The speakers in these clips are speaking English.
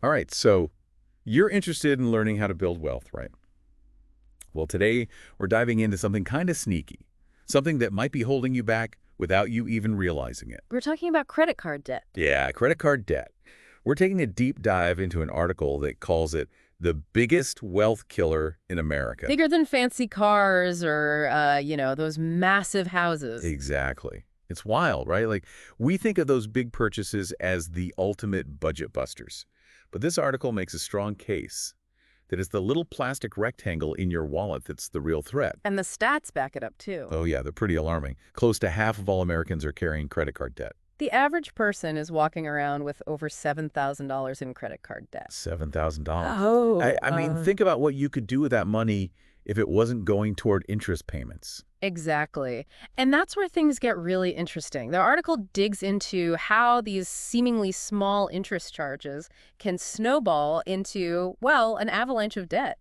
All right, so you're interested in learning how to build wealth, right? Well, today we're diving into something kind of sneaky, something that might be holding you back without you even realizing it. We're talking about credit card debt. Yeah, credit card debt. We're taking a deep dive into an article that calls it the biggest wealth killer in America. Bigger than fancy cars or, those massive houses. Exactly. It's wild, right? Like, we think of those big purchases as the ultimate budget busters. But this article makes a strong case that it's the little plastic rectangle in your wallet that's the real threat. And the stats back it up, too. Oh yeah, they're pretty alarming. Close to half of all Americans are carrying credit card debt. The average person is walking around with over $7,000 in credit card debt. $7,000. Oh, I mean, think about what you could do with that money if it wasn't going toward interest payments. exactly. And that's where things get really interesting. The article digs into how these seemingly small interest charges can snowball into, well, an avalanche of debt.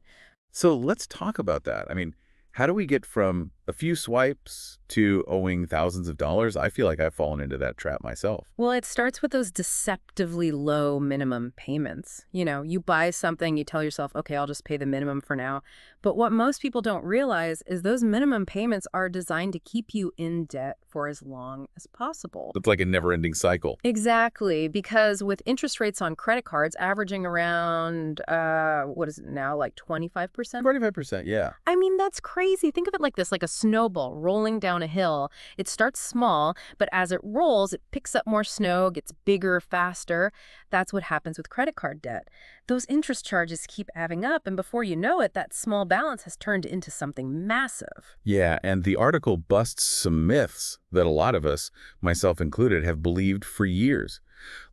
So let's talk about that. I mean, how do we get from a few swipes to owing thousands of dollars? I feel like I've fallen into that trap myself. Well, it starts with those deceptively low minimum payments. You buy something, you tell yourself, okay, I'll just pay the minimum for now. But what most people don't realize is those minimum payments are designed to keep you in debt for as long as possible. It's like a never-ending cycle. Exactly, because with interest rates on credit cards averaging around, what is it now, like 25%? 25%, yeah. I mean, that's crazy. Think of it like this, like a snowball rolling down a hill. It starts small, but as it rolls, it picks up more snow, gets bigger, faster. That's what happens with credit card debt. Those interest charges keep adding up, and before you know it, that small balance has turned into something massive. Yeah, and the article busts some myths that a lot of us, myself included, have believed for years.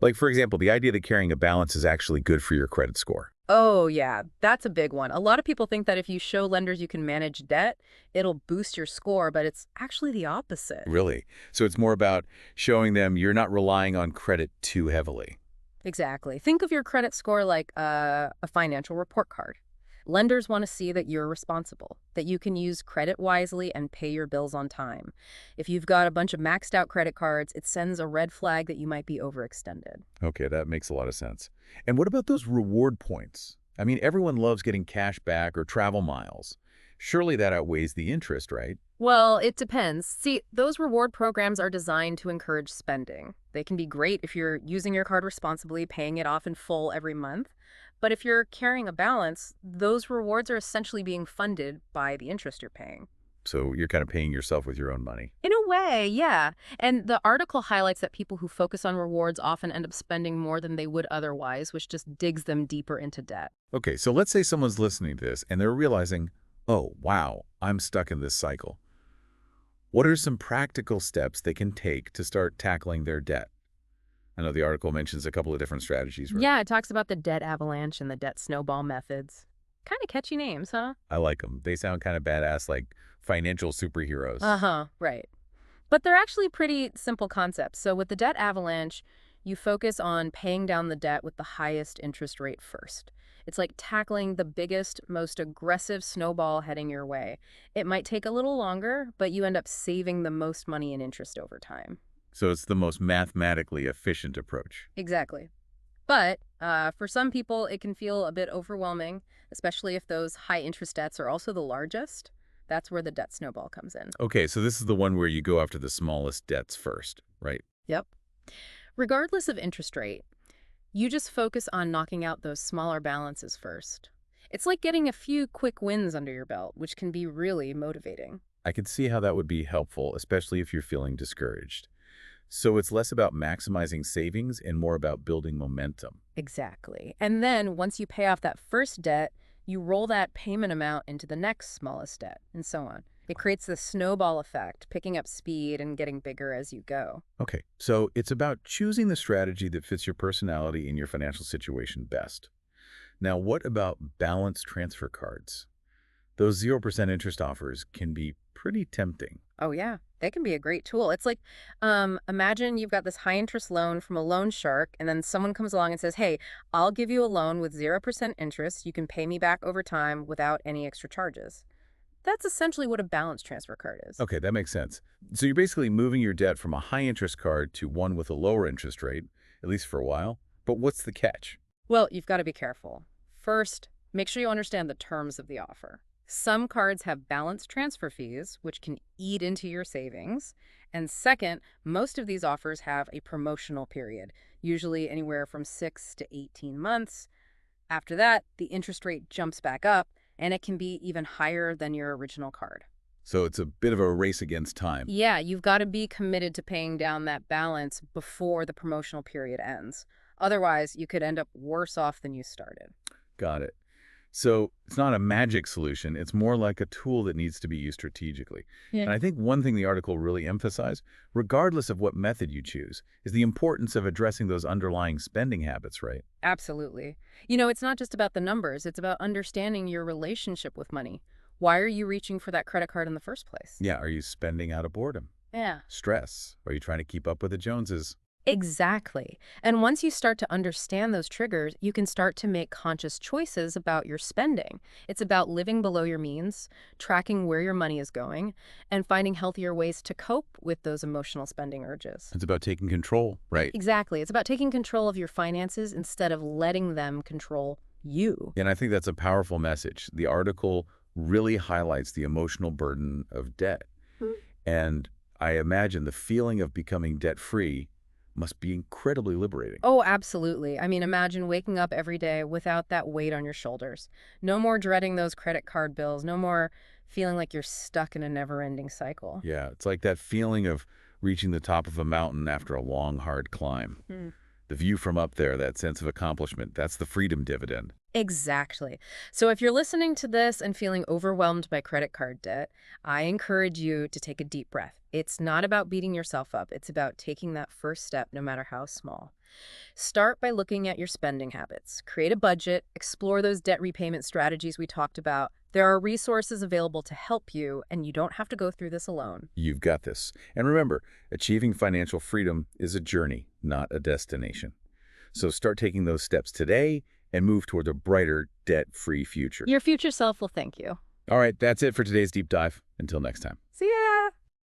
Like, for example, the idea that carrying a balance is actually good for your credit score. Oh, yeah, that's a big one. A lot of people think that if you show lenders you can manage debt, it'll boost your score, but it's actually the opposite. Really. So it's more about showing them you're not relying on credit too heavily. Exactly. Think of your credit score like a financial report card. Lenders want to see that you're responsible, that you can use credit wisely and pay your bills on time. If you've got a bunch of maxed out credit cards, it sends a red flag that you might be overextended. Okay, that makes a lot of sense. And what about those reward points? I mean, everyone loves getting cash back or travel miles. Surely that outweighs the interest, right? Well, it depends. See, those reward programs are designed to encourage spending. They can be great if you're using your card responsibly, paying it off in full every month. But if you're carrying a balance, those rewards are essentially being funded by the interest you're paying. So you're kind of paying yourself with your own money. In a way, yeah. And the article highlights that people who focus on rewards often end up spending more than they would otherwise, which just digs them deeper into debt. Okay, so let's say someone's listening to this and they're realizing, oh, wow, I'm stuck in this cycle. What are some practical steps they can take to start tackling their debt? I know the article mentions a couple of different strategies, right? Yeah, it talks about the debt avalanche and the debt snowball methods. Kind of catchy names, huh? I like them. They sound kind of badass, like financial superheroes. Uh-huh, right. But they're actually pretty simple concepts. So with the debt avalanche, you focus on paying down the debt with the highest interest rate first. It's like tackling the biggest, most aggressive snowball heading your way. It might take a little longer, but you end up saving the most money in interest over time. So it's the most mathematically efficient approach. Exactly. But for some people, it can feel a bit overwhelming, especially if those high interest debts are also the largest. That's where the debt snowball comes in. Okay, so this is the one where you go after the smallest debts first, right? Yep. Regardless of interest rate, you just focus on knocking out those smaller balances first. It's like getting a few quick wins under your belt, which can be really motivating. I could see how that would be helpful, especially if you're feeling discouraged. So it's less about maximizing savings and more about building momentum. Exactly. And then once you pay off that first debt, you roll that payment amount into the next smallest debt, and so on. It creates the snowball effect, picking up speed and getting bigger as you go. Okay, so it's about choosing the strategy that fits your personality and your financial situation best. Now, what about balanced transfer cards? Those 0% interest offers can be pretty tempting. Oh, yeah. They can be a great tool. It's like, imagine you've got this high interest loan from a loan shark, and then someone comes along and says, hey, I'll give you a loan with 0% interest. You can pay me back over time without any extra charges. That's essentially what a balance transfer card is. Okay, that makes sense. So you're basically moving your debt from a high interest card to one with a lower interest rate, at least for a while. But what's the catch? Well, you've got to be careful. First, make sure you understand the terms of the offer. Some cards have balance transfer fees, which can eat into your savings. And second, most of these offers have a promotional period, usually anywhere from 6 to 18 months. After that, the interest rate jumps back up, and it can be even higher than your original card. So it's a bit of a race against time. Yeah, you've got to be committed to paying down that balance before the promotional period ends. Otherwise, you could end up worse off than you started. Got it. So it's not a magic solution. It's more like a tool that needs to be used strategically. Yeah. And I think one thing the article really emphasized, regardless of what method you choose, is the importance of addressing those underlying spending habits, right? Absolutely. It's not just about the numbers, it's about understanding your relationship with money. Why are you reaching for that credit card in the first place? Yeah, are you spending out of boredom, Yeah. stress? Are you trying to keep up with the Joneses? Exactly. And once you start to understand those triggers, you can start to make conscious choices about your spending. It's about living below your means, tracking where your money is going, and finding healthier ways to cope with those emotional spending urges. It's about taking control, right? Exactly. It's about taking control of your finances instead of letting them control you. And I think that's a powerful message. The article really highlights the emotional burden of debt. And I imagine the feeling of becoming debt-free must be incredibly liberating. Oh, absolutely. I mean, imagine waking up every day without that weight on your shoulders. No more dreading those credit card bills. No more feeling like you're stuck in a never-ending cycle. Yeah, it's like that feeling of reaching the top of a mountain after a long, hard climb. Hmm. The view from up there, that sense of accomplishment, that's the freedom dividend. Exactly. So if you're listening to this and feeling overwhelmed by credit card debt, I encourage you to take a deep breath. It's not about beating yourself up. It's about taking that first step, no matter how small. Start by looking at your spending habits. Create a budget, explore those debt repayment strategies we talked about. There are resources available to help you, and you don't have to go through this alone. You've got this. And remember, achieving financial freedom is a journey, not a destination. So start taking those steps today and move toward a brighter, debt-free future. Your future self will thank you. All right, that's it for today's deep dive. Until next time. See ya!